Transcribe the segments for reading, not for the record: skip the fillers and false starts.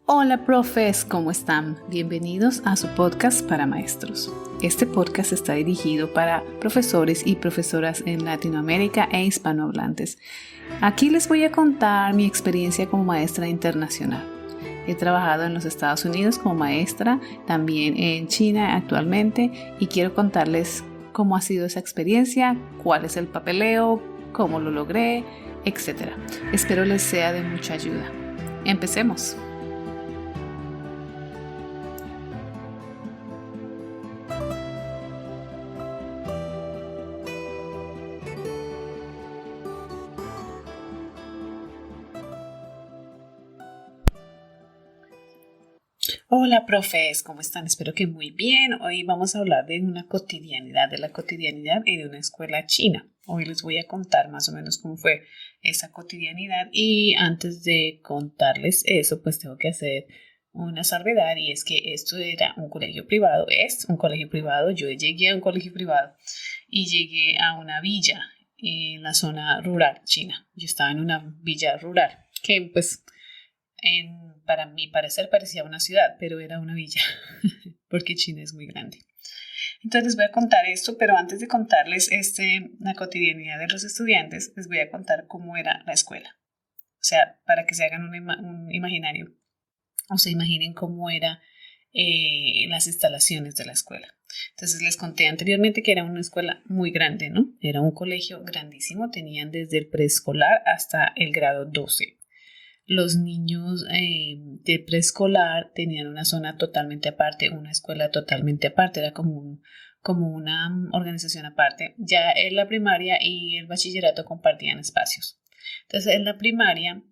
Hola profes, ¿cómo están? Bienvenidos a su podcast para maestros. Este podcast está dirigido para profesores y profesoras en Latinoamérica e hispanohablantes. Aquí les voy a contar mi experiencia como maestra internacional. He trabajado en los Estados Unidos como maestra, también en China actualmente, y quiero contarles cómo ha sido esa experiencia, cuál es el papeleo, cómo lo logré, etc. Espero les sea de mucha ayuda. Empecemos. Hola, profes, ¿cómo están? Espero que muy bien. Hoy vamos a hablar de una cotidianidad, de la cotidianidad y de una escuela china. Hoy les voy a contar más o menos cómo fue esa cotidianidad y antes de contarles eso, pues tengo que hacer una salvedad y es que esto era un colegio privado, es un colegio privado. Yo llegué a un colegio privado y llegué a una villa en la zona rural china. Yo estaba en una villa rural que pues para mi parecer parecía una ciudad, pero era una villa, porque China es muy grande. Entonces les voy a contar esto, pero antes de contarles la cotidianidad de los estudiantes, les voy a contar cómo era la escuela. O sea, para que se hagan un imaginario, o se imaginen cómo eran las instalaciones de la escuela. Entonces les conté anteriormente que era una escuela muy grande, ¿no? Era un colegio grandísimo, tenían desde el preescolar hasta el grado 12. Los niños de preescolar tenían una zona totalmente aparte, una escuela totalmente aparte, era como una organización aparte. Ya en la primaria y el bachillerato compartían espacios. Entonces, en la primaria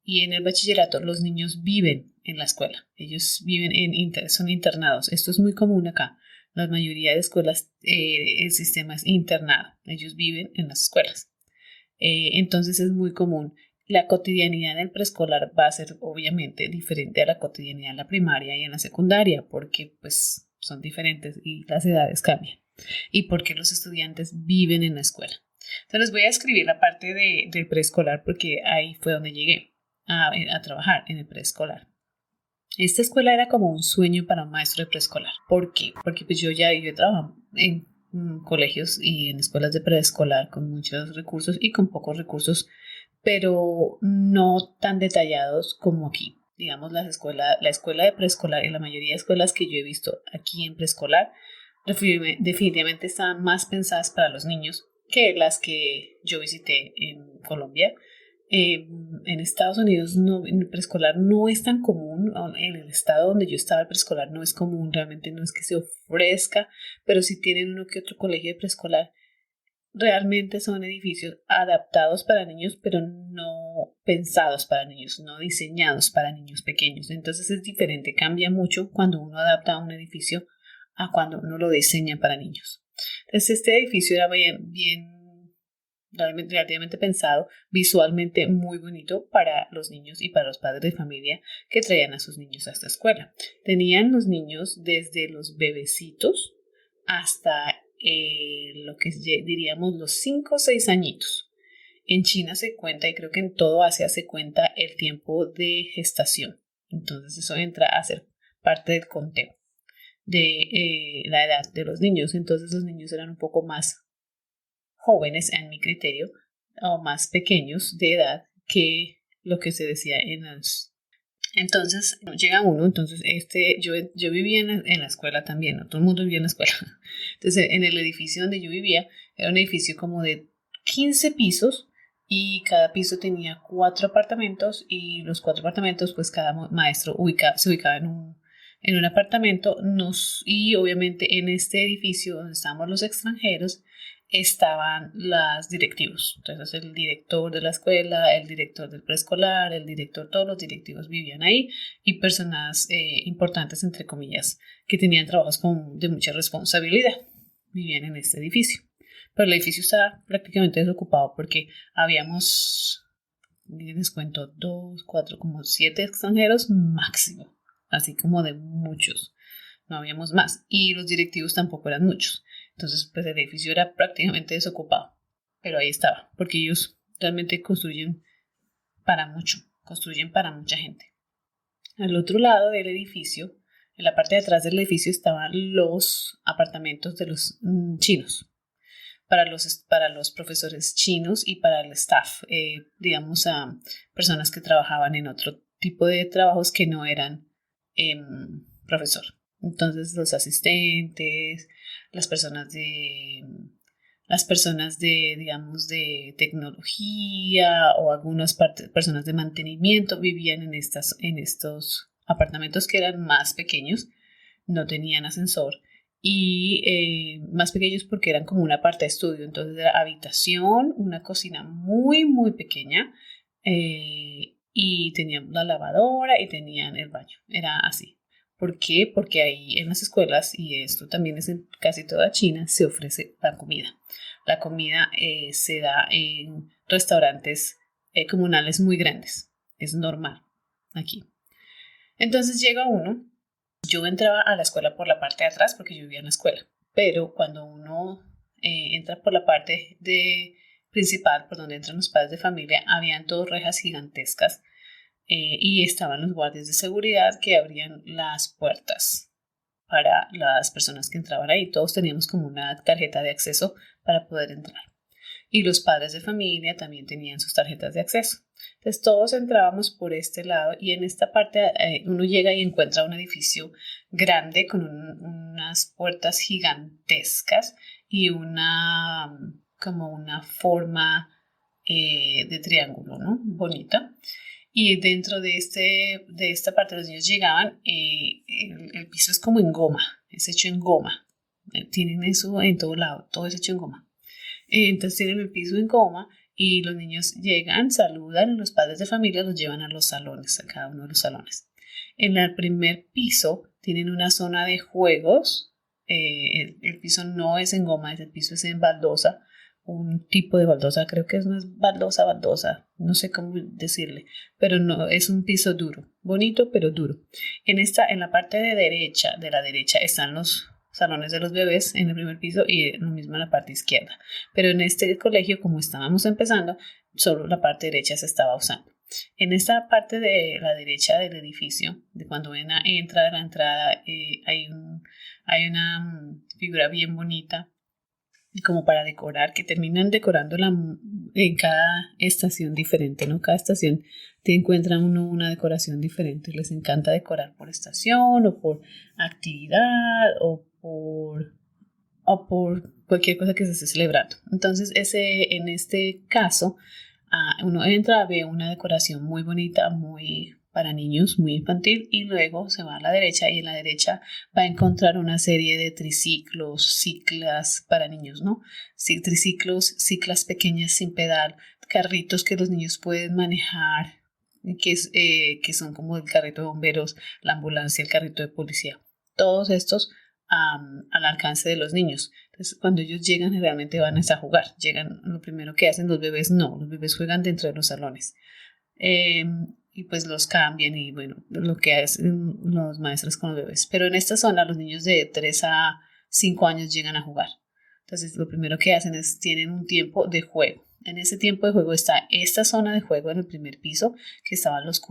y en el bachillerato los niños viven en la escuela. Ellos viven son internados. Esto es muy común acá. La mayoría de escuelas, el sistema es internado. Ellos viven en las escuelas. Entonces es muy común. La cotidianidad del preescolar va a ser obviamente diferente a la cotidianidad en la primaria y en la secundaria porque pues son diferentes y las edades cambian y porque los estudiantes viven en la escuela. Entonces voy a escribir la parte del preescolar porque ahí fue donde llegué a trabajar en el preescolar. Esta escuela era como un sueño para un maestro de preescolar. ¿Por qué? Porque pues yo he trabajado en colegios y en escuelas de preescolar con muchos recursos y con pocos recursos, pero no tan detallados como aquí. Digamos, la escuela de preescolar y la mayoría de escuelas que yo he visto aquí en preescolar definitivamente estaban más pensadas para los niños que las que yo visité en Colombia. En Estados Unidos en el preescolar no es tan común, en el estado donde yo estaba el preescolar no es común, realmente no es que se ofrezca, pero sí tienen uno que otro colegio de preescolar. Realmente son edificios adaptados para niños, pero no pensados para niños, no diseñados para niños pequeños. Entonces es diferente, cambia mucho cuando uno adapta un edificio a cuando uno lo diseña para niños. Entonces este edificio era bien relativamente pensado, visualmente muy bonito para los niños y para los padres de familia que traían a sus niños a esta escuela. Tenían los niños desde los bebecitos hasta lo que diríamos los 5 o 6 añitos. En China se cuenta, y creo que en todo Asia se cuenta el tiempo de gestación. Entonces eso entra a ser parte del conteo de la edad de los niños. Entonces los niños eran un poco más jóvenes, en mi criterio, o más pequeños de edad que lo que se decía en los... Entonces llega uno, entonces yo vivía en la escuela también, ¿no? Todo el mundo vivía en la escuela. Entonces en el edificio donde yo vivía era un edificio como de 15 pisos y cada piso tenía 4 apartamentos y los 4 apartamentos pues cada maestro se ubicaba en un apartamento y obviamente en este edificio donde estábamos los extranjeros estaban los directivos. Entonces el director de la escuela, el director del preescolar, todos los directivos vivían ahí y personas importantes, entre comillas, que tenían trabajos de mucha responsabilidad, vivían en este edificio. Pero el edificio estaba prácticamente desocupado porque habíamos, les cuento, 2, 4, como 7 extranjeros máximo, así como de muchos. No habíamos más y los directivos tampoco eran muchos. Entonces, pues el edificio era prácticamente desocupado, pero ahí estaba, porque ellos realmente construyen para mucha gente. Al otro lado del edificio, en la parte de atrás del edificio, estaban los apartamentos de los chinos, para los profesores chinos y para el staff, digamos, a personas que trabajaban en otro tipo de trabajos que no eran profesor. Entonces, los asistentes, las personas de digamos, de tecnología o algunas personas de mantenimiento vivían en estos apartamentos que eran más pequeños, no tenían ascensor y más pequeños porque eran como una parte de estudio, entonces era habitación, una cocina muy muy pequeña y tenían la lavadora y tenían el baño, era así. ¿Por qué? Porque ahí en las escuelas, y esto también es en casi toda China, se ofrece la comida. La comida se da en restaurantes comunales muy grandes, es normal aquí. Entonces llega uno. Yo entraba a la escuela por la parte de atrás porque yo vivía en la escuela, pero cuando uno entra por la parte principal, por donde entran los padres de familia, habían dos rejas gigantescas y estaban los guardias de seguridad que abrían las puertas para las personas que entraban ahí. Todos teníamos como una tarjeta de acceso para poder entrar. Y los padres de familia también tenían sus tarjetas de acceso. Entonces todos entrábamos por este lado y en esta parte uno llega y encuentra un edificio grande con unas puertas gigantescas y como una forma de triángulo, ¿no? Bonita. Y dentro de esta parte los niños llegaban, el piso es como en goma, es hecho en goma. Tienen eso en todo lado, todo es hecho en goma. Entonces tienen el piso en goma y los niños llegan, saludan, los padres de familia los llevan a los salones, a cada uno de los salones. En el primer piso tienen una zona de juegos, el piso no es en goma, el piso es en baldosa, un tipo de baldosa, creo que no es baldosa, no sé cómo decirle, pero no, es un piso duro, bonito pero duro. En la parte de la derecha están los salones de los bebés en el primer piso y lo mismo en la parte izquierda. Pero en este colegio, como estábamos empezando, solo la parte derecha se estaba usando. En esta parte de la derecha del edificio, de cuando entra de la entrada, hay una figura bien bonita como para decorar, que terminan decorándola en cada estación diferente, ¿no? Cada estación te encuentran una decoración diferente. Les encanta decorar por estación o por actividad o por cualquier cosa que se esté celebrando. Entonces, en este caso, uno entra, ve una decoración muy bonita, muy para niños, muy infantil, y luego se va a la derecha y en la derecha va a encontrar una serie de triciclos, ciclas para niños, ¿no? Sí, triciclos, ciclas pequeñas sin pedal, carritos que los niños pueden manejar, que son como el carrito de bomberos, la ambulancia, el carrito de policía. Todos estos al alcance de los niños. Entonces, cuando ellos llegan, realmente van a jugar. Llegan, lo primero que hacen los bebés, no, los bebés juegan dentro de los salones. Y pues los cambian y bueno, lo que hacen los maestros con los bebés. Pero en esta zona los niños de 3 a 5 años llegan a jugar. Entonces lo primero que hacen es tienen un tiempo de juego. En ese tiempo de juego está esta zona de juego en el primer piso, que estaban los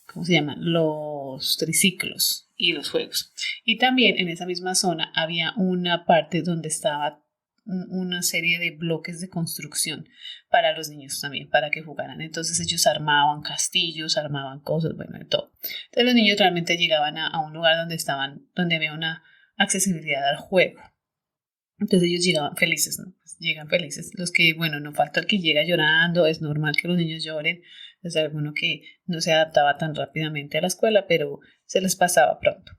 ¿cómo se llaman? Los triciclos y los juegos. Y también en esa misma zona había una parte donde estaba una serie de bloques de construcción para los niños también, para que jugaran. Entonces ellos armaban castillos, armaban cosas, bueno, de todo. Entonces los niños realmente llegaban a un lugar donde había una accesibilidad al juego. Entonces ellos llegaban felices, ¿no? Pues llegan felices. Los que, bueno, no falta el que llega llorando, es normal que los niños lloren. O sea, alguno que no se adaptaba tan rápidamente a la escuela, pero se les pasaba pronto.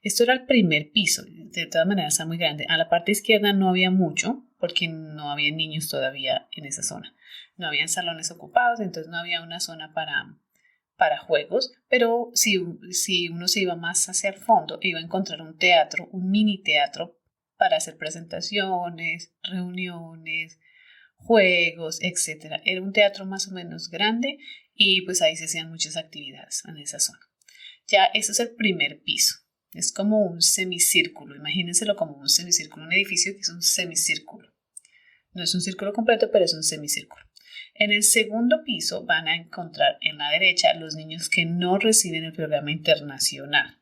Esto era el primer piso, de todas maneras está muy grande. A la parte izquierda no había mucho, porque no había niños todavía en esa zona. No habían salones ocupados, entonces no había una zona para juegos, pero si uno se iba más hacia el fondo, iba a encontrar un teatro, un mini teatro para hacer presentaciones, reuniones, juegos, etc. Era un teatro más o menos grande y pues ahí se hacían muchas actividades en esa zona. Ya eso es el primer piso. Es como un semicírculo, imagínenselo como un semicírculo, un edificio que es un semicírculo. No es un círculo completo, pero es un semicírculo. En el segundo piso van a encontrar en la derecha los niños que no reciben el programa internacional.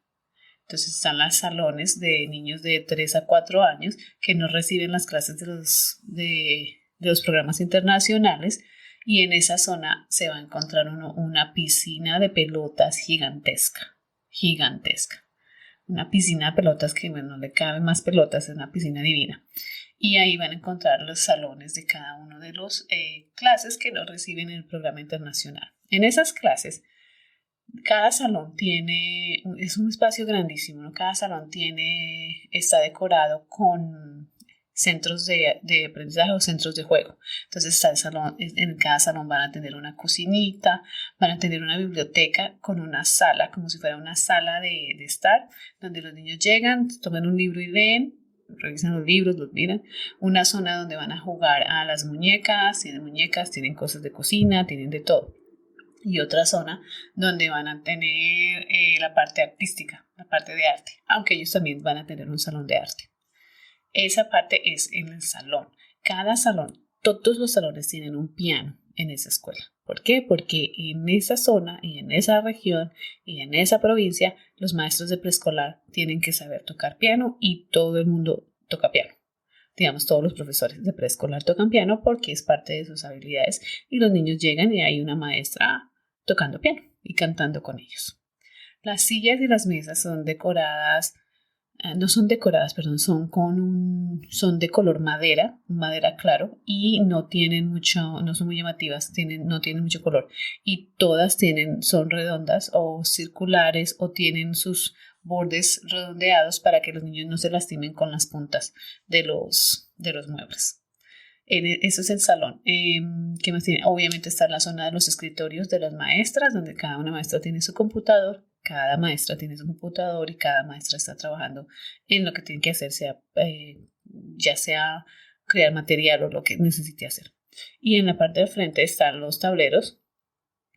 Entonces están los salones de niños de 3 a 4 años que no reciben las clases de los programas internacionales, y en esa zona se va a encontrar una piscina de pelotas gigantesca. Una piscina de pelotas que, bueno, no le caben más pelotas, es una piscina divina. Y ahí van a encontrar los salones de cada uno de los clases que no reciben el programa internacional. En esas clases, cada salón es un espacio grandísimo, ¿no? Cada salón está decorado con centros de aprendizaje o centros de juego. Entonces está en cada salón van a tener una cocinita, van a tener una biblioteca con una sala, como si fuera una sala de estar, donde los niños llegan, toman un libro y leen, revisan los libros, los miran. Una zona donde van a jugar a las muñecas, tienen cosas de cocina, tienen de todo. Y otra zona donde van a tener la parte artística, la parte de arte, aunque ellos también van a tener un salón de arte. Esa parte es en el salón. Cada salón, todos los salones tienen un piano en esa escuela. ¿Por qué? Porque en esa zona y en esa región y en esa provincia los maestros de preescolar tienen que saber tocar piano y todo el mundo toca piano. Digamos, todos los profesores de preescolar tocan piano porque es parte de sus habilidades, y los niños llegan y hay una maestra tocando piano y cantando con ellos. Las sillas y las mesas son decoradas, son de color madera, claro, y no son muy llamativas, no tienen mucho color, y todas son redondas o circulares o tienen sus bordes redondeados para que los niños no se lastimen con las puntas de los muebles. Eso es el salón. ¿Qué más tiene? Obviamente está la zona de los escritorios de las maestras, donde cada una maestra tiene su computador. Cada maestra tiene su computador y cada maestra está trabajando en lo que tiene que hacer, ya sea crear material o lo que necesite hacer. Y en la parte de frente están los tableros.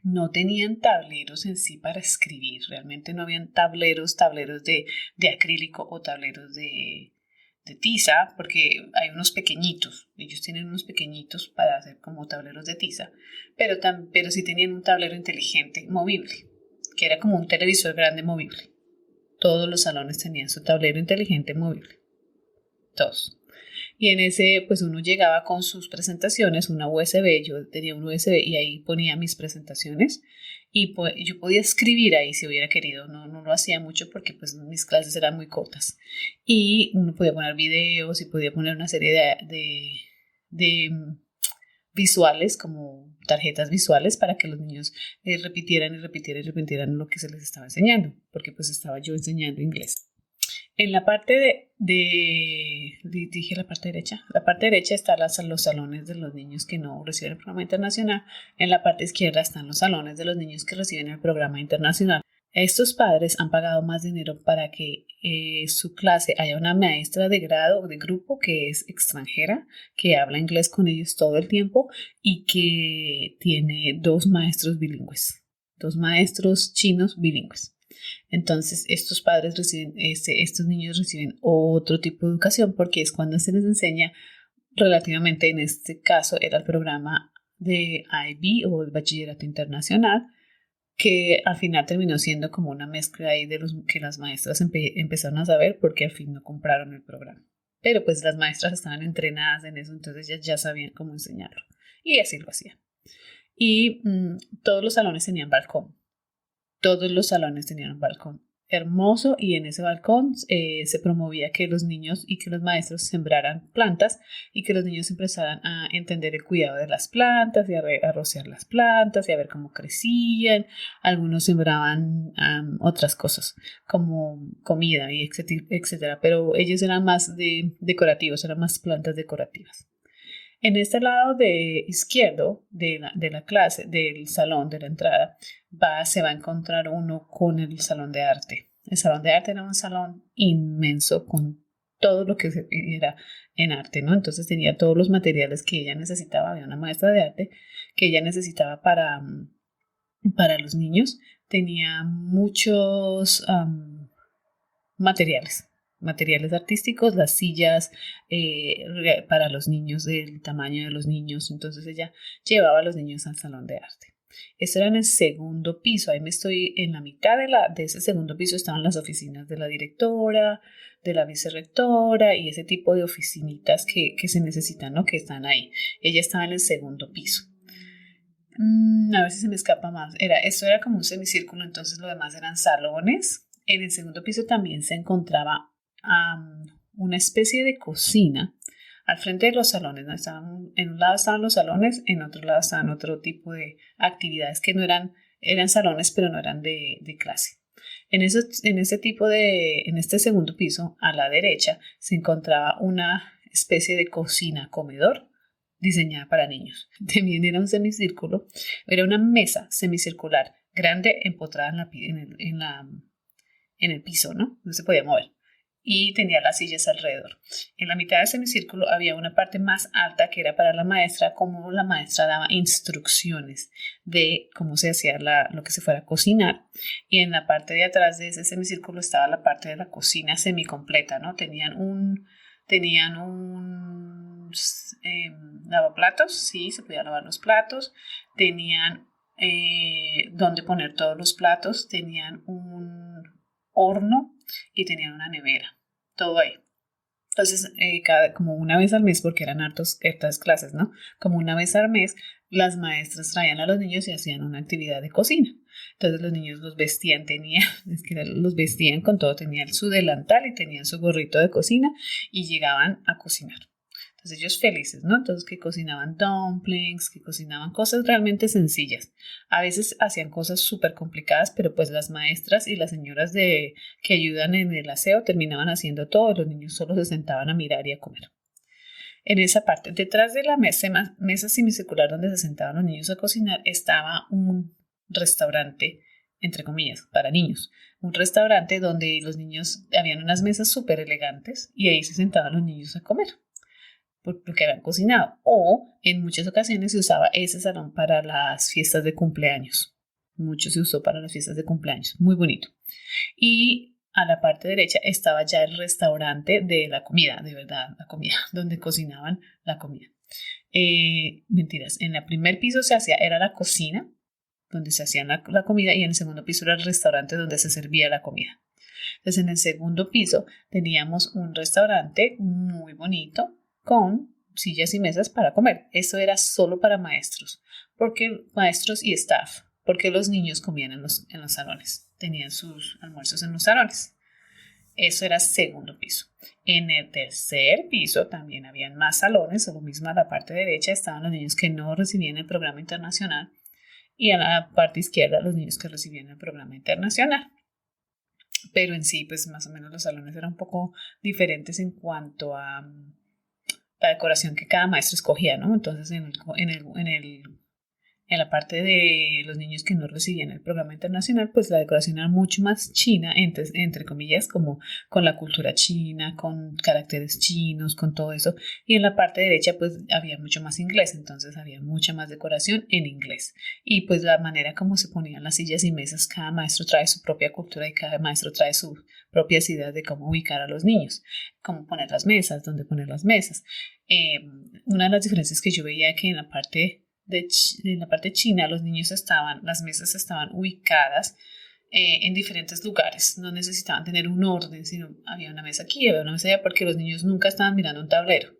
No tenían tableros en sí para escribir, realmente no habían tableros de acrílico o tableros de tiza, porque hay unos pequeñitos, ellos tienen unos pequeñitos para hacer como tableros de tiza, pero sí tenían un tablero inteligente movible, que era como un televisor grande movible. Todos los salones tenían su tablero inteligente movible, todos. Y en ese, pues uno llegaba con sus presentaciones, una USB, yo tenía un USB y ahí ponía mis presentaciones, y pues yo podía escribir ahí si hubiera querido, no lo hacía mucho porque pues mis clases eran muy cortas. Y uno podía poner videos y podía poner una serie de visuales, como tarjetas visuales, para que los niños repitieran lo que se les estaba enseñando, porque pues estaba yo enseñando inglés. En la parte dije la parte derecha están los salones de los niños que no reciben el programa internacional. En la parte izquierda están los salones de los niños que reciben el programa internacional. Estos padres han pagado más dinero para que su clase haya una maestra de grado o de grupo que es extranjera, que habla inglés con ellos todo el tiempo y que tiene 2 maestros bilingües, 2 maestros chinos bilingües. Entonces estos niños reciben otro tipo de educación porque es cuando se les enseña relativamente, en este caso era el programa de IB o el Bachillerato Internacional, que al final terminó siendo como una mezcla ahí de los que las maestras empezaron a saber porque al fin no compraron el programa. Pero pues las maestras estaban entrenadas en eso, entonces ya sabían cómo enseñarlo. Y así lo hacían. Y todos los salones tenían balcón. Todos los salones tenían un balcón hermoso, y en ese balcón se promovía que los niños y que los maestros sembraran plantas y que los niños empezaran a entender el cuidado de las plantas y a rociar las plantas y a ver cómo crecían. Algunos sembraban otras cosas como comida y etcétera, pero ellos eran más decorativos, eran más plantas decorativas. En este lado izquierdo de la clase, del salón, de la entrada, se va a encontrar uno con el salón de arte. El salón de arte era un salón inmenso con todo lo que era en arte, ¿no? Entonces tenía todos los materiales que ella necesitaba. Había una maestra de arte que ella necesitaba para los niños. Tenía muchos materiales, materiales artísticos, las sillas para los niños del tamaño de los niños. Entonces ella llevaba a los niños al salón de arte. Esto era en el segundo piso. Ahí me estoy en la mitad de ese segundo piso. Estaban las oficinas de la directora, de la vicerrectora y ese tipo de oficinitas que se necesitan, ¿no? Que están ahí. Ella estaba en el segundo piso. A ver si se me escapa más. Esto era como un semicírculo, entonces lo demás eran salones. En el segundo piso también se encontraba una especie de cocina al frente de los salones, ¿no? En un lado estaban los salones, en otro lado estaban otro tipo de actividades que no eran salones, pero no eran de clase. En este segundo piso, a la derecha, se encontraba una especie de cocina-comedor diseñada para niños. También era un semicírculo, era una mesa semicircular grande empotrada en el piso, ¿no? No se podía mover. Y tenía las sillas alrededor. En la mitad del semicírculo había una parte más alta que era para la maestra, como la maestra daba instrucciones de cómo se hacía lo que se fuera a cocinar. Y en la parte de atrás de ese semicírculo estaba la parte de la cocina semicompleta, ¿no? Tenían un lavaplatos, sí, se podía lavar los platos. Tenían donde poner todos los platos. Tenían un horno y tenían una nevera, todo ahí. Entonces, como una vez al mes, porque eran hartas clases, ¿no? Como una vez al mes, las maestras traían a los niños y hacían una actividad de cocina. Entonces los niños los vestían, los vestían con todo, tenían su delantal y tenían su gorrito de cocina y llegaban a cocinar. Entonces ellos felices, ¿no? Entonces que cocinaban dumplings, que cocinaban cosas realmente sencillas. A veces hacían cosas súper complicadas, pero pues las maestras y las señoras que ayudan en el aseo terminaban haciendo todo. Los niños solo se sentaban a mirar y a comer. En esa parte, detrás de la mesa semicircular donde se sentaban los niños a cocinar, estaba un restaurante, entre comillas, para niños. Un restaurante donde los niños, habían unas mesas súper elegantes y ahí se sentaban los niños a comer porque habían cocinado, o en muchas ocasiones se usaba ese salón para las fiestas de cumpleaños. Mucho se usó para las fiestas de cumpleaños, muy bonito. Y a la parte derecha estaba ya el restaurante de la comida, de verdad, la comida, donde cocinaban la comida. Mentiras, en el primer piso era la cocina, donde se hacía la comida, y en el segundo piso era el restaurante donde se servía la comida. Entonces en el segundo piso teníamos un restaurante muy bonito, con sillas y mesas para comer. Eso era solo para maestros y staff, porque los niños comían en los salones, tenían sus almuerzos en los salones. Eso era segundo piso. En el tercer piso también habían más salones, o lo mismo a la parte derecha estaban los niños que no recibían el programa internacional y a la parte izquierda los niños que recibían el programa internacional. Pero en sí, pues más o menos los salones eran un poco diferentes en cuanto a la decoración que cada maestro escogía, ¿no? Entonces en la parte de los niños que no recibían el programa internacional, pues la decoración era mucho más china, entre comillas, como con la cultura china, con caracteres chinos, con todo eso. Y en la parte derecha, pues había mucho más inglés, entonces había mucha más decoración en inglés. Y pues la manera como se ponían las sillas y mesas, cada maestro trae su propia cultura y cada maestro trae sus propias ideas de cómo ubicar a los niños, cómo poner las mesas, dónde poner las mesas. Una de las diferencias que yo veía que en la parte china las mesas estaban ubicadas en diferentes lugares, no necesitaban tener un orden, sino había una mesa aquí, había una mesa allá, porque los niños nunca estaban mirando un tablero,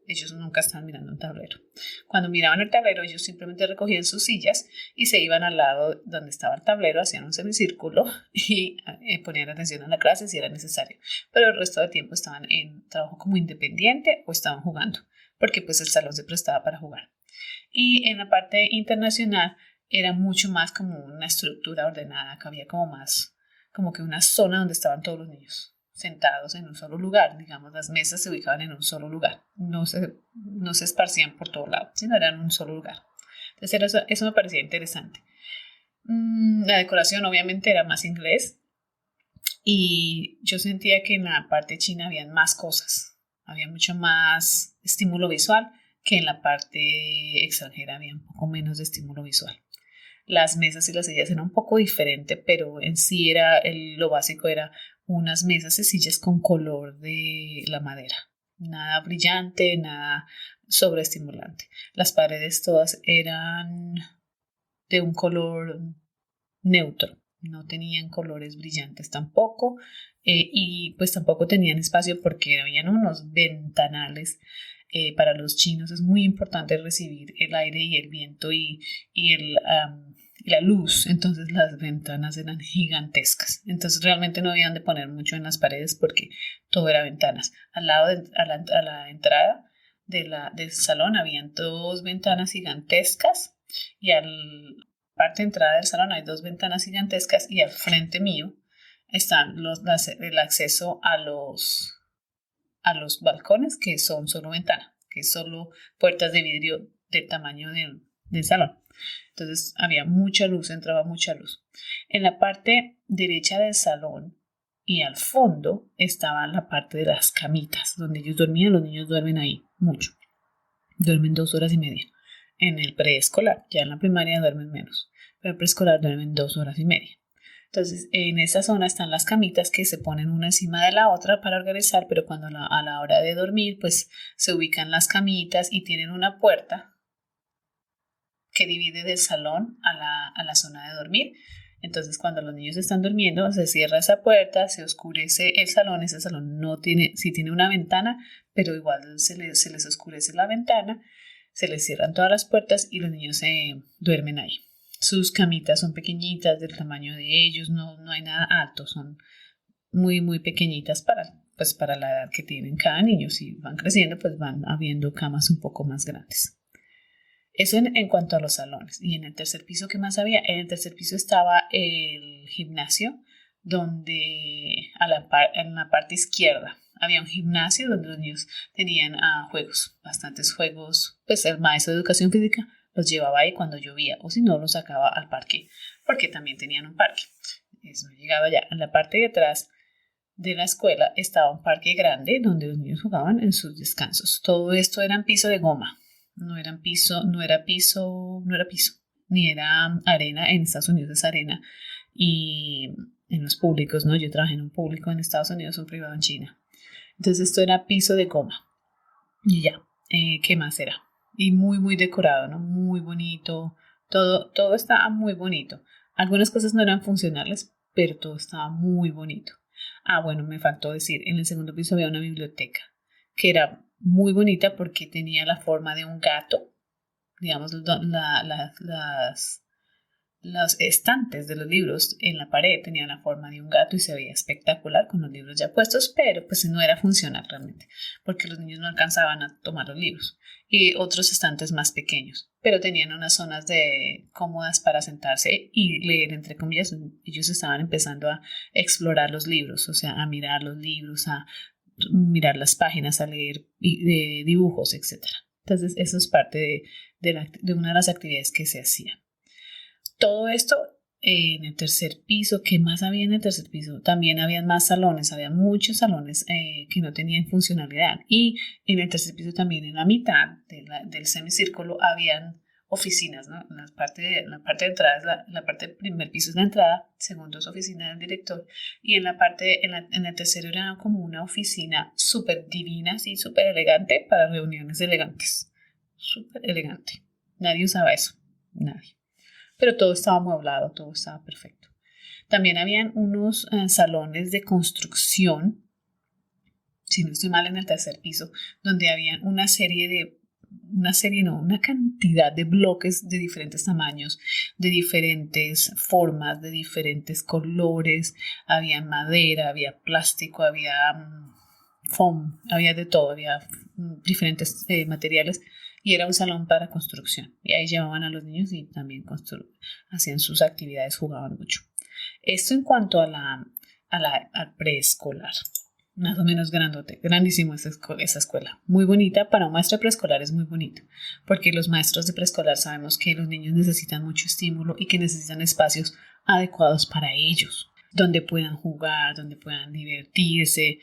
Cuando miraban el tablero, ellos simplemente recogían sus sillas y se iban al lado donde estaba el tablero, hacían un semicírculo y ponían atención a la clase si era necesario, pero el resto del tiempo estaban en trabajo como independiente o estaban jugando, porque pues el salón se prestaba para jugar. Y en la parte internacional era mucho más como una estructura ordenada, que había como que una zona donde estaban todos los niños sentados en un solo lugar. Digamos, las mesas se ubicaban en un solo lugar, no se esparcían por todo lado, sino eran en un solo lugar. Entonces eso me parecía interesante. La decoración obviamente era más inglés y yo sentía que en la parte china había más cosas, había mucho más estímulo visual, que en la parte extranjera había un poco menos de estímulo visual. Las mesas y las sillas eran un poco diferente, pero en sí lo básico era unas mesas y sillas con color de la madera. Nada brillante, nada sobreestimulante. Las paredes todas eran de un color neutro, no tenían colores brillantes tampoco, y pues tampoco tenían espacio porque habían unos ventanales. Para los chinos es muy importante recibir el aire y el viento y la luz, entonces las ventanas eran gigantescas, entonces realmente no habían de poner mucho en las paredes porque todo era ventanas. Al lado a la entrada del salón habían dos ventanas gigantescas y al parte de entrada del salón hay dos ventanas gigantescas y al frente mío están el acceso a los balcones, que son solo ventana, que es solo puertas de vidrio del tamaño del salón. Entonces había mucha luz, entraba mucha luz. En la parte derecha del salón y al fondo estaba la parte de las camitas, donde ellos dormían. Los niños duermen ahí mucho. Duermen 2 horas y media. En el preescolar, ya en la primaria duermen menos, pero en preescolar duermen 2 horas y media. Entonces, en esa zona están las camitas que se ponen una encima de la otra para organizar, pero cuando a la hora de dormir, pues se ubican las camitas y tienen una puerta que divide del salón a la zona de dormir. Entonces, cuando los niños están durmiendo, se cierra esa puerta, se oscurece el salón. Ese salón no tiene, sí tiene una ventana, pero igual se les oscurece la ventana, se les cierran todas las puertas y los niños se duermen ahí. Sus camitas son pequeñitas, del tamaño de ellos, no hay nada alto, son muy, muy pequeñitas para la edad que tienen cada niño. Si van creciendo, pues van habiendo camas un poco más grandes. Eso en cuanto a los salones. Y en el tercer piso, ¿qué más había? En el tercer piso estaba el gimnasio, donde en la parte izquierda había un gimnasio donde los niños tenían juegos, bastantes juegos. Pues el maestro de educación física los llevaba ahí cuando llovía, o si no, los sacaba al parque, porque también tenían un parque. Eso llegaba ya. En la parte de atrás de la escuela estaba un parque grande donde los niños jugaban en sus descansos. Todo esto era en piso de goma. No era piso, ni era arena. En Estados Unidos es arena. Y en los públicos, ¿no? Yo trabajé en un público en Estados Unidos, un privado en China. Entonces esto era piso de goma. Y ya, ¿qué más era? Y muy, muy decorado, ¿no? Muy bonito. Todo estaba muy bonito. Algunas cosas no eran funcionales, pero todo estaba muy bonito. Bueno, me faltó decir, en el segundo piso había una biblioteca que era muy bonita porque tenía la forma de un gato. Digamos, los estantes de los libros en la pared tenían la forma de un gato y se veía espectacular con los libros ya puestos, pero pues no era funcional realmente, porque los niños no alcanzaban a tomar los libros. Y otros estantes más pequeños, pero tenían unas zonas cómodas para sentarse y leer, entre comillas. Ellos estaban empezando a explorar los libros, o sea, a mirar los libros, a mirar las páginas, a leer dibujos, etc. Entonces, eso es parte de una de las actividades que se hacían. Todo esto en el tercer piso. ¿Qué más había en el tercer piso? También había más salones, había muchos salones que no tenían funcionalidad. Y en el tercer piso también, en la mitad del semicírculo, habían oficinas, ¿no? La parte de entrada, la parte del primer piso es la entrada, segundo es oficina del director, y en el tercero era como una oficina súper divina, así súper elegante para reuniones elegantes. Súper elegante. Nadie usaba eso, nadie. Pero todo estaba amueblado, todo estaba perfecto. También habían unos salones de construcción, si no estoy mal, en el tercer piso, donde había una cantidad de bloques de diferentes tamaños, de diferentes formas, de diferentes colores. Había madera, había plástico, había foam, había de todo, había diferentes materiales. Y era un salón para construcción. Y ahí llevaban a los niños y también hacían sus actividades, jugaban mucho. Esto en cuanto al preescolar. Más o menos grandote, grandísimo esa escuela. Muy bonita, para un maestro de preescolar es muy bonito, porque los maestros de preescolar sabemos que los niños necesitan mucho estímulo y que necesitan espacios adecuados para ellos, donde puedan jugar, donde puedan divertirse,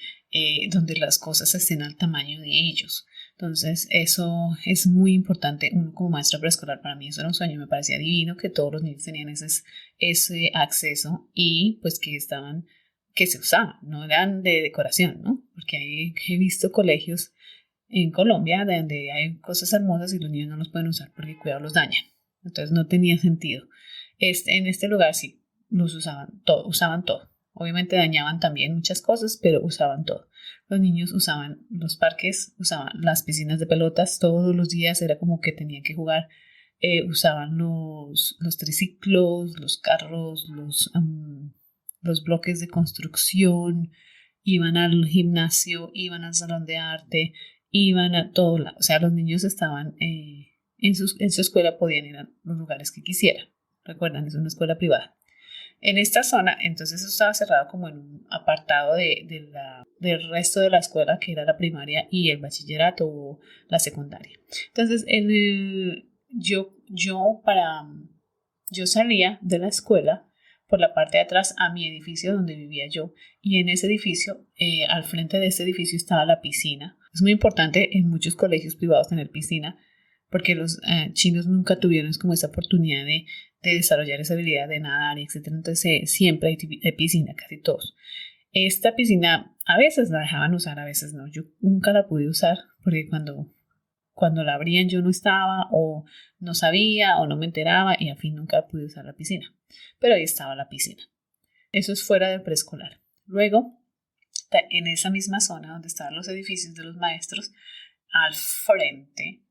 donde las cosas estén al tamaño de ellos. Entonces eso es muy importante. Uno como maestra preescolar, para mí eso era un sueño, me parecía divino que todos los niños tenían ese acceso y pues que se usaban, no eran de decoración, ¿no? Porque he visto colegios en Colombia donde hay cosas hermosas y los niños no los pueden usar porque cuidado los dañan. Entonces no tenía sentido. En este lugar sí, los usaban todo. Obviamente dañaban también muchas cosas, pero usaban todo. Los niños usaban los parques, usaban las piscinas de pelotas, todos los días era como que tenían que jugar. Usaban los triciclos, los carros, los bloques de construcción, iban al gimnasio, iban al salón de arte, iban a todo lado. O sea, los niños estaban en su escuela, podían ir a los lugares que quisieran. Recuerdan, es una escuela privada. En esta zona, entonces estaba cerrado como en un apartado del resto de la escuela, que era la primaria y el bachillerato o la secundaria. Entonces, yo salía de la escuela por la parte de atrás a mi edificio donde vivía yo, y en ese edificio, al frente de ese edificio estaba la piscina. Es muy importante en muchos colegios privados tener piscina, porque los chinos nunca tuvieron como esa oportunidad de desarrollar esa habilidad de nadar, etc. Entonces siempre hay piscina, casi todos. Esta piscina a veces la dejaban usar, a veces no. Yo nunca la pude usar porque cuando la abrían yo no estaba o no sabía o no me enteraba y al fin nunca pude usar la piscina. Pero ahí estaba la piscina. Eso es fuera del preescolar. Luego, en esa misma zona donde estaban los edificios de los maestros, al frente,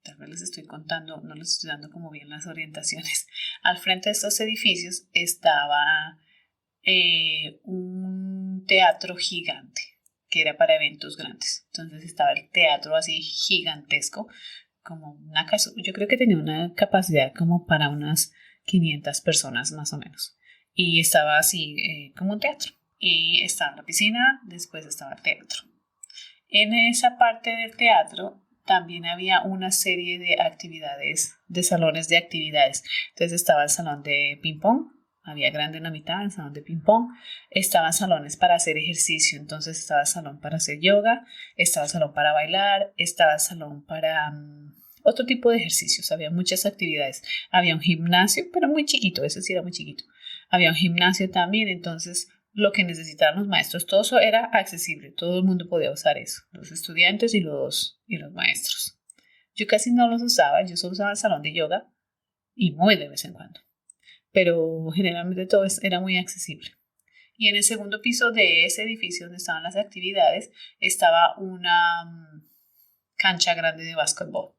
tal vez les estoy contando, no les estoy dando como bien las orientaciones. Al frente de estos edificios estaba un teatro gigante que era para eventos grandes. Entonces estaba el teatro así gigantesco, como yo creo que tenía una capacidad como para unas 500 personas más o menos. Y estaba así como un teatro. Y estaba la piscina, después estaba el teatro. En esa parte del teatro también había una serie de actividades, de salones de actividades. Entonces estaba el salón de ping pong, había grande en la mitad, el salón de ping pong. Estaban salones para hacer ejercicio, entonces estaba el salón para hacer yoga, estaba el salón para bailar, estaba el salón para otro tipo de ejercicios. Había muchas actividades. Había un gimnasio, pero muy chiquito, ese sí era muy chiquito. Había un gimnasio también, entonces lo que necesitaban los maestros, todo eso era accesible, todo el mundo podía usar eso, los estudiantes y los maestros. Yo casi no los usaba, yo solo usaba el salón de yoga y muy de vez en cuando, pero generalmente todo era muy accesible. Y en el segundo piso de ese edificio donde estaban las actividades estaba una cancha grande de básquetbol,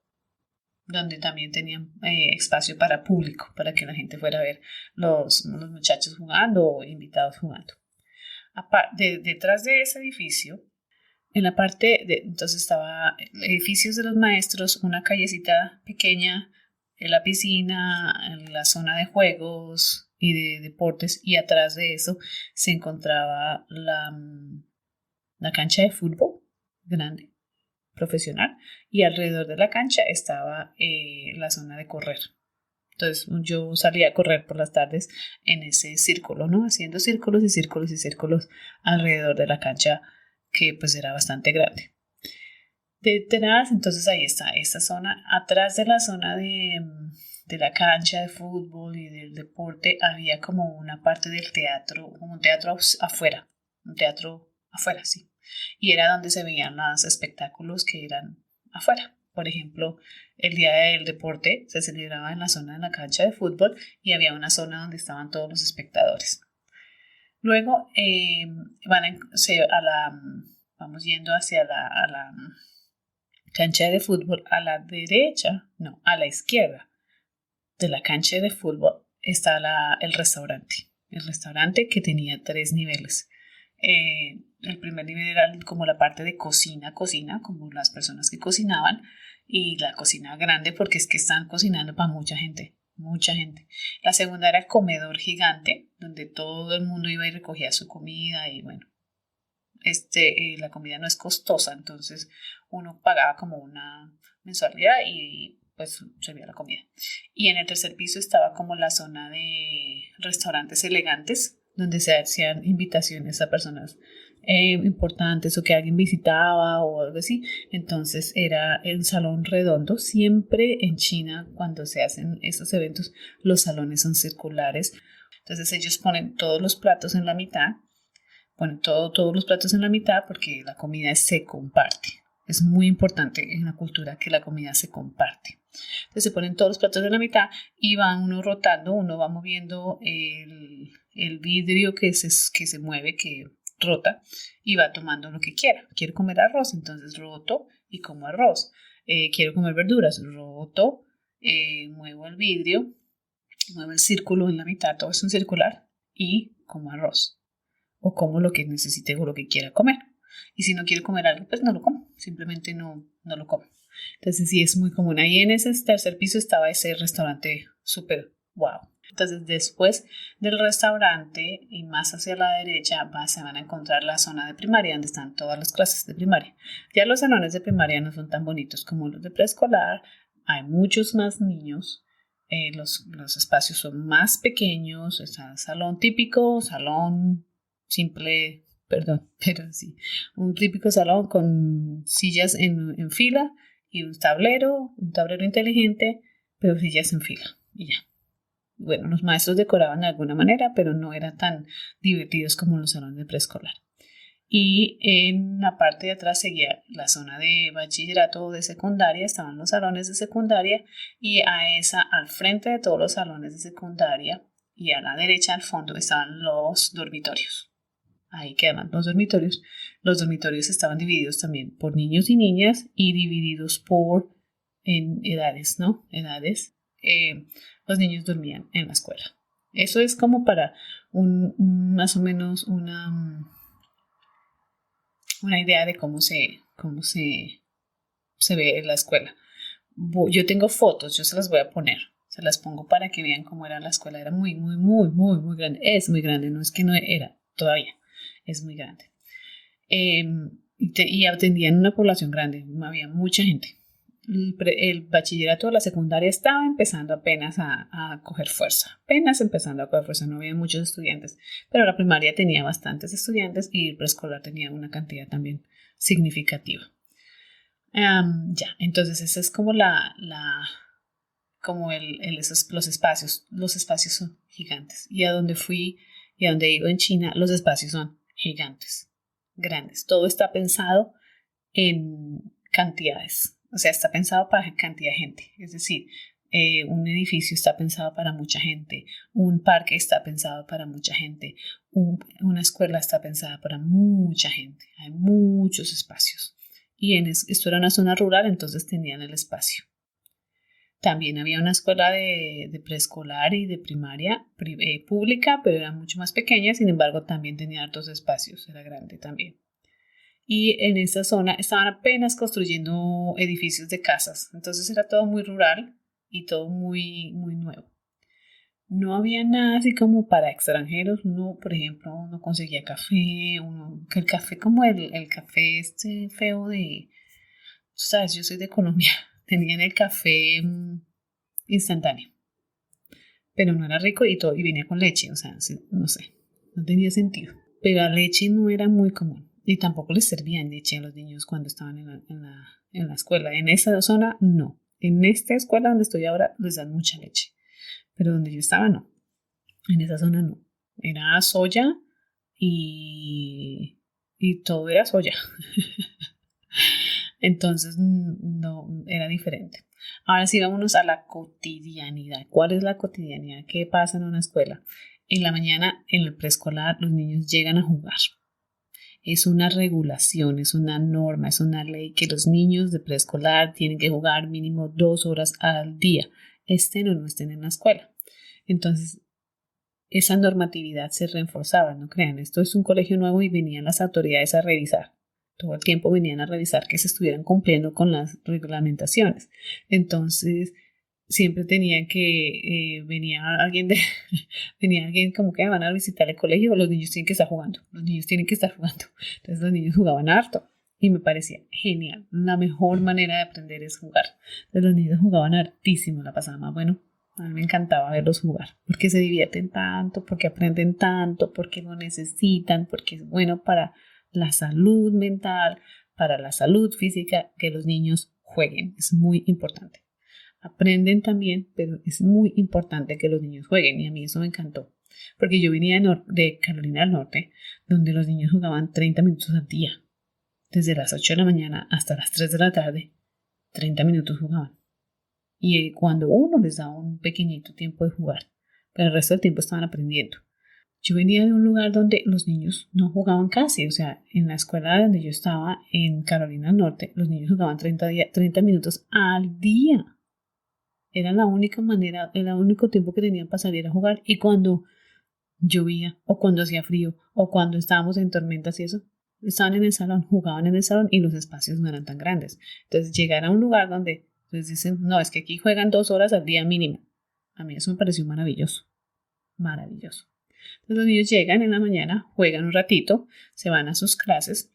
donde también tenían espacio para público, para que la gente fuera a ver los muchachos jugando o invitados jugando. Detrás de ese edificio, en la parte entonces estaba edificios de los maestros, una callecita pequeña, la piscina, la zona de juegos y de deportes, y atrás de eso se encontraba la cancha de fútbol grande, profesional, y alrededor de la cancha estaba la zona de correr. Entonces yo salía a correr por las tardes en ese círculo, ¿no? Haciendo círculos y círculos y círculos alrededor de la cancha, que pues era bastante grande. Detrás, entonces ahí está esta zona. Atrás de la zona de la cancha de fútbol y del deporte había como una parte del teatro, como un teatro afuera, sí. Y era donde se veían los espectáculos que eran afuera. Por ejemplo, el día del deporte se celebraba en la zona de la cancha de fútbol y había una zona donde estaban todos los espectadores. Luego vamos yendo hacia la cancha de fútbol. A la derecha, no, a la izquierda de la cancha de fútbol está el restaurante. El restaurante que tenía 3 niveles. El primer nivel era como la parte de cocina, como las personas que cocinaban, y la cocina grande porque es que están cocinando para mucha gente. La segunda era el comedor gigante, donde todo el mundo iba y recogía su comida y bueno, la comida no es costosa, entonces uno pagaba como una mensualidad y pues servía la comida. Y en el tercer piso estaba como la zona de restaurantes elegantes, donde se hacían invitaciones a personas importantes o que alguien visitaba o algo así. Entonces era el salón redondo. Siempre en China, cuando se hacen estos eventos, los salones son circulares. Entonces ellos ponen todos los platos en la mitad, ponen todos los platos en la mitad porque la comida se comparte. Es muy importante en la cultura que la comida se comparte. Entonces se ponen todos los platos en la mitad y van uno rotando, uno va moviendo el vidrio que se mueve, que rota, y va tomando lo que quiera. Quiero comer arroz, entonces roto y como arroz. Quiero comer verduras, roto, muevo el vidrio, muevo el círculo en la mitad, todo es un circular, y como arroz. O como lo que necesite o lo que quiera comer. Y si no quiero comer algo, pues no lo como. Simplemente no lo como. Entonces sí es muy común. Ahí en ese tercer piso estaba ese restaurante súper wow. Entonces después del restaurante y más hacia la derecha se van a encontrar la zona de primaria donde están todas las clases de primaria. Ya los salones de primaria no son tan bonitos como los de preescolar. Hay muchos más niños. Los espacios son más pequeños. Está el salón típico, salón simple, perdón, pero sí, un típico salón con sillas en fila y un tablero inteligente, pero sillas en fila y ya. Bueno, los maestros decoraban de alguna manera, pero no eran tan divertidos como los salones de preescolar. Y en la parte de atrás seguía la zona de bachillerato o de secundaria, estaban los salones de secundaria y al frente de todos los salones de secundaria y a la derecha al fondo estaban los dormitorios. Ahí quedaban los dormitorios. Los dormitorios estaban divididos también por niños y niñas y divididos por edades, ¿no? Edades. Los niños dormían en la escuela. Eso es como para más o menos una idea de cómo se ve en la escuela. Yo tengo fotos, yo se las voy a poner. Se las pongo para que vean cómo era la escuela. Era muy, muy, muy, muy, muy grande. Es muy grande, no es que no era todavía. Es muy grande. Y atendían una población grande, había mucha gente. El bachillerato de la secundaria estaba empezando apenas a coger fuerza, no había muchos estudiantes, pero la primaria tenía bastantes estudiantes y el preescolar tenía una cantidad también significativa. Ya, entonces esa es como los espacios son gigantes. Y a donde fui y a donde he ido en China, los espacios son gigantes, grandes. Todo está pensado en cantidades. O sea, está pensado para cantidad de gente. Es decir, un edificio está pensado para mucha gente, un parque está pensado para mucha gente, una escuela está pensada para mucha gente. Hay muchos espacios. Y esto era una zona rural, entonces tenían el espacio. También había una escuela de preescolar y de primaria pública, pero era mucho más pequeña, sin embargo también tenía hartos espacios, era grande también. Y en esa zona estaban apenas construyendo edificios de casas, entonces era todo muy rural y todo muy, muy nuevo. No había nada así como para extranjeros. Uno, por ejemplo, no conseguía café, el café como el café feo de... Sabes, yo soy de Colombia, tenían el café instantáneo, pero no era rico y venía con leche, o sea, no sé, no tenía sentido. Pero la leche no era muy común y tampoco les servían leche a los niños cuando estaban en la escuela. En esa zona no, en esta escuela donde estoy ahora les dan mucha leche, pero donde yo estaba no, en esa zona no, era soya y todo era soya. Entonces no era diferente. Ahora sí, vámonos a la cotidianidad. ¿Cuál es la cotidianidad? ¿Qué pasa en una escuela? En la mañana, en el preescolar, los niños llegan a jugar. Es una regulación, es una norma, es una ley que los niños de preescolar tienen que jugar mínimo 2 horas al día, estén o no estén en la escuela. Entonces, esa normatividad se reforzaba, no crean. Esto es un colegio nuevo y venían las autoridades a revisar. Todo el tiempo venían a revisar que se estuvieran cumpliendo con las reglamentaciones. Entonces, siempre tenían que, venía alguien como que van a visitar el colegio, los niños tienen que estar jugando. Entonces, los niños jugaban harto y me parecía genial. La mejor manera de aprender es jugar. Entonces, los niños jugaban hartísimo, la pasaba más bueno. A mí me encantaba verlos jugar, porque se divierten tanto, porque aprenden tanto, porque lo necesitan, porque es bueno para la salud mental, para la salud física, que los niños jueguen. Es muy importante. Aprenden también, pero es muy importante que los niños jueguen y a mí eso me encantó. Porque yo venía de Carolina del Norte, donde los niños jugaban 30 minutos al día. Desde las 8 de la mañana hasta las 3 de la tarde, 30 minutos jugaban. Y cuando uno les daba un pequeñito tiempo de jugar, pero el resto del tiempo estaban aprendiendo. Yo venía de un lugar donde los niños no jugaban casi, o sea, en la escuela donde yo estaba en Carolina del Norte, los niños jugaban 30 minutos al día. Era la única manera, era el único tiempo que tenían para salir a jugar. Y cuando llovía, o cuando hacía frío, o cuando estábamos en tormentas y eso, estaban en el salón, jugaban en el salón y los espacios no eran tan grandes. Entonces, llegar a un lugar donde les dicen, no, es que aquí juegan 2 horas al día mínimo. A mí eso me pareció maravilloso. Maravilloso. Entonces, los niños llegan en la mañana, juegan un ratito, se van a sus clases,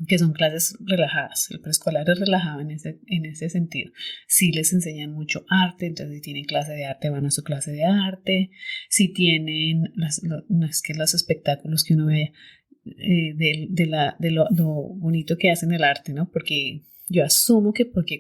que son clases relajadas. El preescolar es relajado en ese sentido. Sí les enseñan mucho arte, entonces si tienen clase de arte van a su clase de arte. Si tienen los espectáculos que uno ve de lo bonito que hacen el arte, ¿no? Porque yo asumo que porque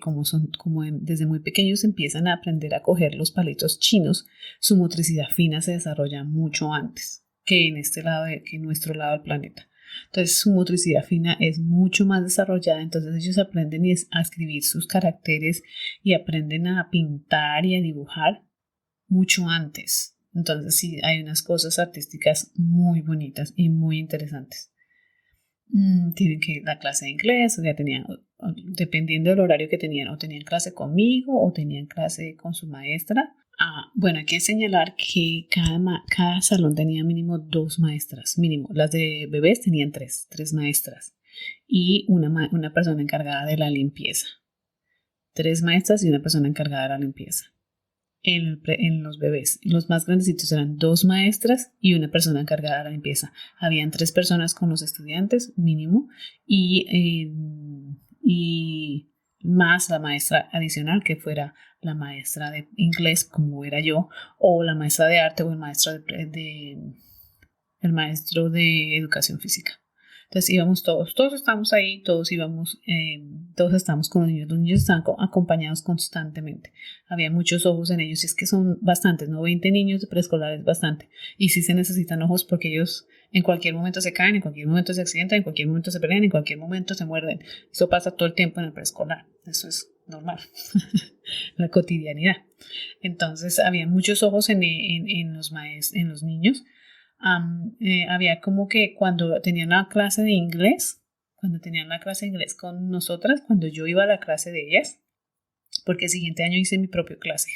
desde muy pequeños empiezan a aprender a coger los palitos chinos, su motricidad fina se desarrolla mucho antes que que en nuestro lado del planeta. Entonces su motricidad fina es mucho más desarrollada, entonces ellos aprenden a escribir sus caracteres y aprenden a pintar y a dibujar mucho antes. Entonces sí, hay unas cosas artísticas muy bonitas y muy interesantes. Tienen que ir a la clase de inglés, o sea, dependiendo del horario que tenían, o tenían clase conmigo o tenían clase con su maestra. Bueno, hay que señalar que cada salón tenía mínimo 2 maestras, mínimo. Las de bebés tenían 3 maestras y una persona encargada de la limpieza. 3 maestras y una persona encargada de la limpieza. En los bebés, los más grandecitos eran 2 maestras y una persona encargada de la limpieza. Habían 3 personas con los estudiantes, mínimo, y más la maestra adicional, que fuera la maestra de inglés, como era yo, o la maestra de arte o el maestro de educación física. Entonces íbamos todos estábamos ahí, todos estábamos con los niños estaban acompañados constantemente. Había muchos ojos en ellos, y es que son bastantes, ¿no? 20 niños de preescolar es bastante. Y sí se necesitan ojos porque ellos en cualquier momento se caen, en cualquier momento se accidentan, en cualquier momento se pelean, en cualquier momento se muerden. Eso pasa todo el tiempo en el preescolar, eso es normal, la cotidianidad. Entonces había muchos ojos en los niños. Había como que cuando tenían la clase de inglés, con nosotras, cuando yo iba a la clase de ellas, porque el siguiente año hice mi propia clase,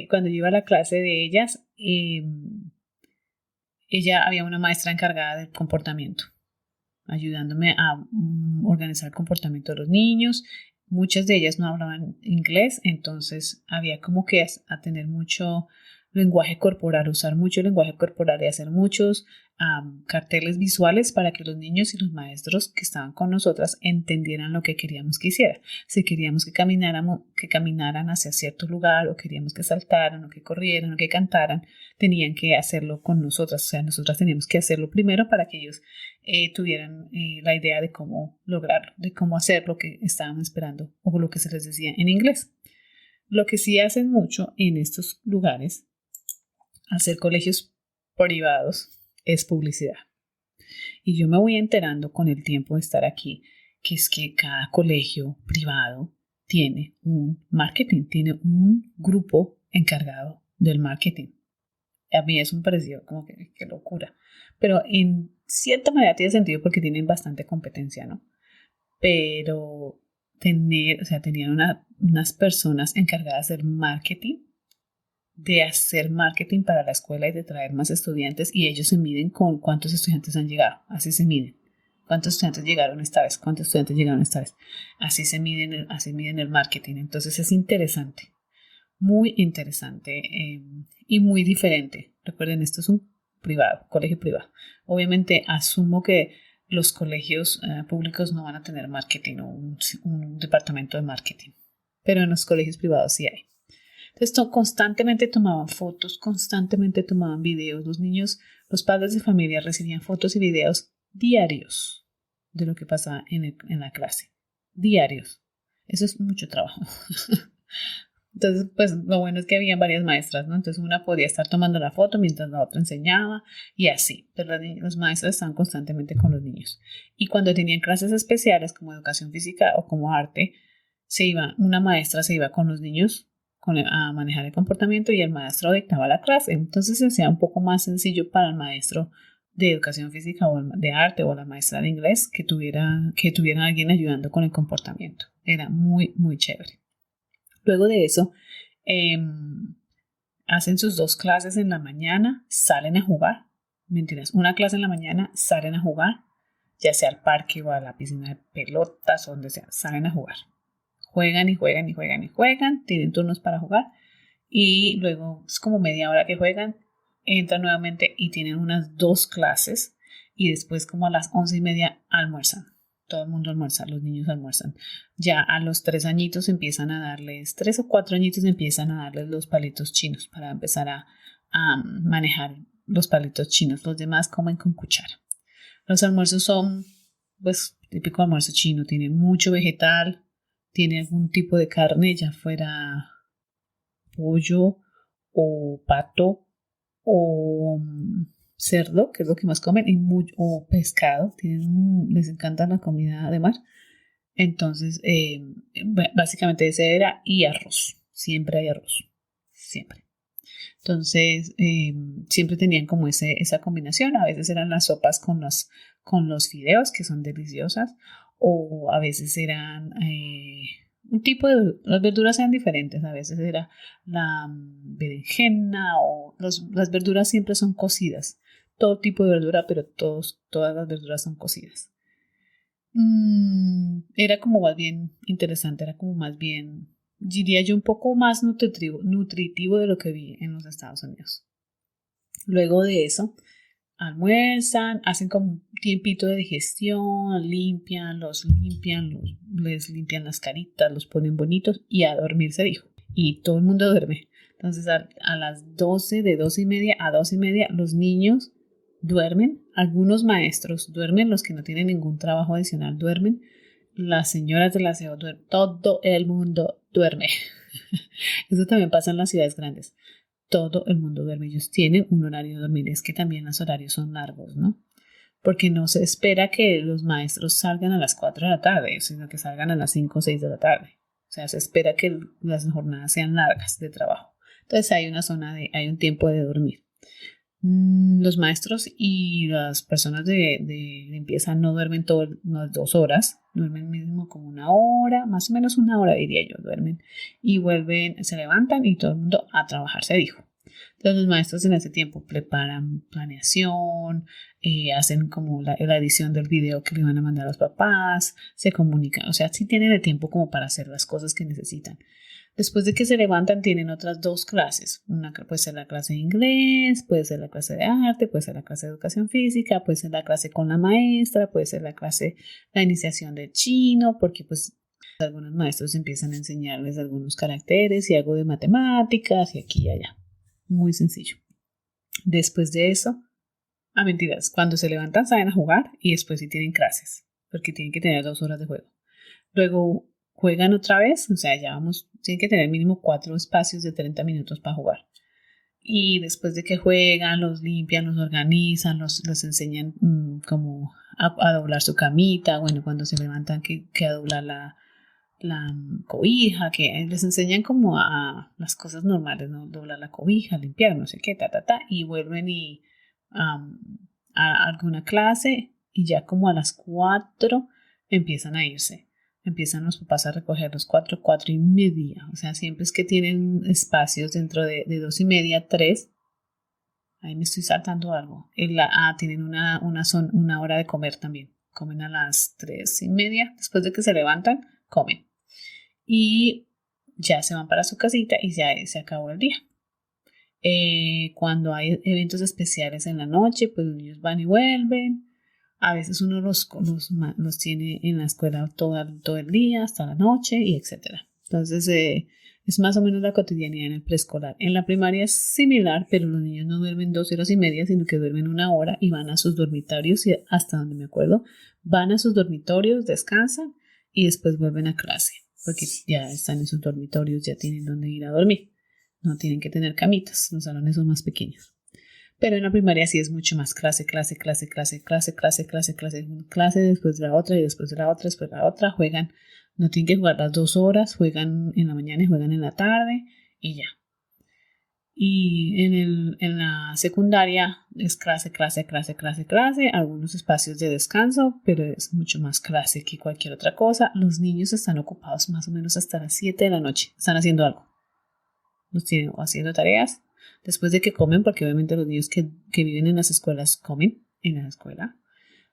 cuando yo iba a la clase de ellas, había una maestra encargada del comportamiento, ayudándome a organizar el comportamiento de los niños. Muchas de ellas no hablaban inglés, entonces había como que a tener mucho lenguaje corporal, usar mucho lenguaje corporal y hacer muchos carteles visuales para que los niños y los maestros que estaban con nosotras entendieran lo que queríamos que hicieran. Si queríamos que caminaran hacia cierto lugar, o queríamos que saltaran, o que corrieran, o que cantaran, tenían que hacerlo con nosotras. O sea, nosotras teníamos que hacerlo primero para que ellos tuvieran la idea de cómo lograrlo, de cómo hacer lo que estaban esperando o lo que se les decía en inglés. Lo que sí hacen mucho en estos lugares, al ser colegios privados, es publicidad. Y yo me voy enterando con el tiempo de estar aquí, que es que cada colegio privado tiene un marketing, tiene un grupo encargado del marketing. A mí eso me pareció como que qué locura. Pero en cierta manera tiene sentido porque tienen bastante competencia, ¿no? Pero tenían unas personas encargadas del marketing, de hacer marketing para la escuela y de traer más estudiantes, y ellos se miden con cuántos estudiantes han llegado. Así se miden. ¿Cuántos estudiantes llegaron esta vez? ¿Cuántos estudiantes llegaron esta vez? Así miden el marketing. Entonces es interesante. Muy interesante y muy diferente. Recuerden, esto es un colegio privado. Obviamente asumo que los colegios públicos no van a tener marketing o un departamento de marketing, pero en los colegios privados sí hay. Entonces constantemente tomaban fotos, constantemente tomaban videos. Los padres de familia recibían fotos y videos diarios de lo que pasa en la clase. Diarios. Eso es mucho trabajo. Entonces, pues lo bueno es que había varias maestras, ¿no? Entonces una podía estar tomando la foto mientras la otra enseñaba y así. Pero los maestros estaban constantemente con los niños. Y cuando tenían clases especiales como educación física o como arte, una maestra se iba con los niños a manejar el comportamiento y el maestro dictaba la clase. Entonces se hacía un poco más sencillo para el maestro de educación física o de arte o la maestra de inglés que tuviera alguien ayudando con el comportamiento. Era muy, muy chévere. Luego de eso, hacen sus 2 clases en la mañana, salen a jugar. Mentiras, una clase en la mañana, salen a jugar, ya sea al parque o a la piscina de pelotas o donde sea, salen a jugar. Juegan y juegan y juegan y juegan, tienen turnos para jugar y luego es como media hora que juegan, entran nuevamente y tienen unas 2 clases y después como a las 11:30 almuerzan. Todo el mundo almuerza, los niños almuerzan. Ya a los 3 añitos empiezan a darles, 3 o 4 añitos empiezan a darles los palitos chinos para empezar a manejar los palitos chinos. Los demás comen con cuchara. Los almuerzos son, pues, típico almuerzo chino. Tienen mucho vegetal, tiene algún tipo de carne, ya fuera pollo o pato o cerdo, que es lo que más comen, o pescado, les encanta la comida de mar. Entonces, básicamente ese era, y arroz, siempre hay arroz, siempre. Entonces, siempre tenían como esa combinación, a veces eran las sopas con los fideos, que son deliciosas, o a veces eran un tipo las verduras eran diferentes, a veces era la berenjena, o las verduras siempre son cocidas, todo tipo de verdura, pero todas las verduras son cocidas. Era como más bien interesante, era como más bien, diría yo, un poco más nutritivo de lo que vi en los Estados Unidos. Luego de eso, almuerzan, hacen como un tiempito de digestión, les limpian las caritas, los ponen bonitos y a dormir se dijo. Y todo el mundo duerme. Entonces a las 12, de 12:30 a 12:30, los niños duermen, algunos maestros duermen, los que no tienen ningún trabajo adicional duermen, las señoras del aseo duermen, todo el mundo duerme. Eso también pasa en las ciudades grandes. Todo el mundo duerme. Ellos tienen un horario de dormir. Es que también los horarios son largos, ¿no? Porque no se espera que los maestros salgan a las 4 de la tarde, sino que salgan a las 5 o 6 de la tarde. O sea, se espera que las jornadas sean largas de trabajo. Entonces hay un tiempo de dormir. Los maestros y las personas de limpieza no duermen todas las 2 horas, duermen mínimo como 1 hora, más o menos 1 hora diría yo, duermen y vuelven, se levantan y todo el mundo a trabajar, se dijo. Entonces los maestros en ese tiempo preparan planeación, hacen como la edición del video que le van a mandar a los papás, se comunican, o sea, sí tienen el tiempo como para hacer las cosas que necesitan. Después de que se levantan, tienen otras 2 clases. Una puede ser la clase de inglés, puede ser la clase de arte, puede ser la clase de educación física, puede ser la clase con la maestra, puede ser la iniciación del chino, porque pues algunos maestros empiezan a enseñarles algunos caracteres y algo de matemáticas y aquí y allá. Muy sencillo. Después de eso, mentiras, cuando se levantan salen a jugar y después sí tienen clases, porque tienen que tener 2 horas de juego. Luego juegan otra vez, o sea, tienen que tener mínimo 4 espacios de 30 minutos para jugar. Y después de que juegan, los limpian, los organizan, los enseñan como a doblar su camita, bueno, cuando se levantan que a doblar la cobija, que les enseñan como a las cosas normales, ¿no? Doblar la cobija, limpiar, no sé qué, y vuelven a alguna clase y ya como a las 4 empiezan a irse. Empiezan los papás a recoger los 4, 4:30. O sea, siempre es que tienen espacios dentro de 2:30, 3. Ahí me estoy saltando algo. Tienen una hora de comer también. Comen a las 3:30. Después de que se levantan, comen. Y ya se van para su casita y ya se acabó el día. Cuando hay eventos especiales en la noche, pues los niños van y vuelven. A veces uno los tiene en la escuela todo el día, hasta la noche, y etc. Entonces, Es más o menos la cotidianidad en el preescolar. En la primaria es similar, pero los niños no duermen 2 horas y media, sino que duermen 1 hora y van a sus dormitorios, y hasta donde me acuerdo, van a sus dormitorios, descansan y después vuelven a clase, porque ya están en sus dormitorios, ya tienen donde ir a dormir. No tienen que tener camitas, los salones son más pequeños. Pero en la primaria sí es mucho más clase después de la otra y después de la otra, después de la otra. Juegan, no tienen que jugar las 2 horas, juegan en la mañana y juegan en la tarde y ya. Y en la secundaria es clase, algunos espacios de descanso, pero es mucho más clase que cualquier otra cosa. Los niños están ocupados más o menos hasta las 7 de la noche, están haciendo algo. Los tienen o haciendo tareas después de que comen, porque obviamente los niños que viven en las escuelas comen en la escuela.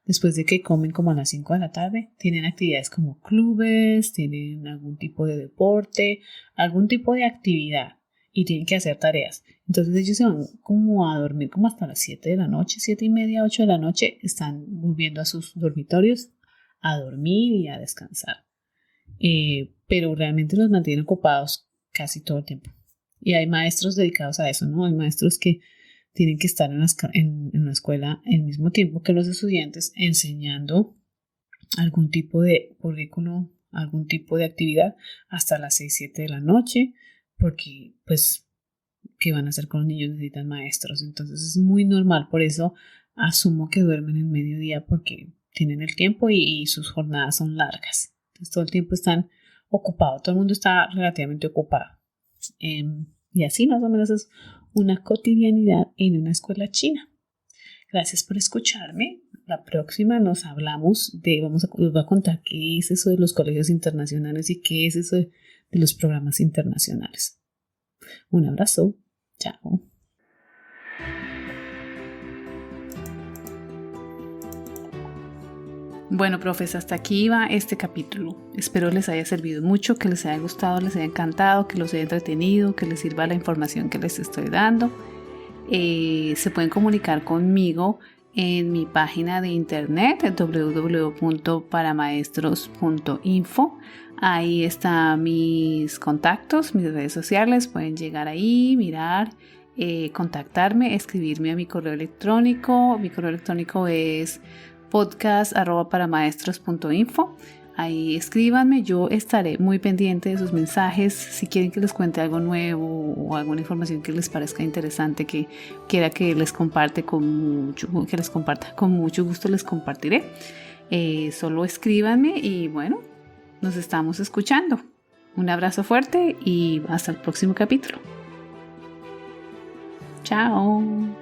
Después de que comen como a las 5 de la tarde, tienen actividades como clubes, tienen algún tipo de deporte, algún tipo de actividad y tienen que hacer tareas. Entonces ellos se van como a dormir como hasta las 7 de la noche, 7:30, 8 de la noche, están volviendo a sus dormitorios a dormir y a descansar. Pero realmente los mantienen ocupados casi todo el tiempo. Y hay maestros dedicados a eso, ¿no? Hay maestros que tienen que estar en la escuela al mismo tiempo que los estudiantes enseñando algún tipo de currículo, algún tipo de actividad hasta las 6, 7 de la noche, porque pues, ¿qué van a hacer con los niños? Necesitan maestros. Entonces es muy normal, por eso asumo que duermen en mediodía porque tienen el tiempo y sus jornadas son largas. Entonces todo el tiempo están ocupados, todo el mundo está relativamente ocupado. Y así más o menos es una cotidianidad en una escuela china. Gracias por escucharme. La próxima nos hablamos os voy a contar qué es eso de los colegios internacionales y qué es eso de los programas internacionales. Un abrazo. Chao. Bueno, profes, hasta aquí va este capítulo. Espero les haya servido mucho, que les haya gustado, les haya encantado, que los haya entretenido, que les sirva la información que les estoy dando. Se pueden comunicar conmigo en mi página de internet www.paramaestros.info. Ahí están mis contactos, mis redes sociales. Pueden llegar ahí, mirar, contactarme, escribirme a mi correo electrónico. Mi correo electrónico es podcast@paramaestros.info. Ahí escríbanme, yo estaré muy pendiente de sus mensajes. Si quieren que les cuente algo nuevo o alguna información que les parezca interesante, que quiera que les comparta con mucho gusto, les compartiré. Solo escríbanme y bueno, nos estamos escuchando. Un abrazo fuerte y hasta el próximo capítulo. Chao.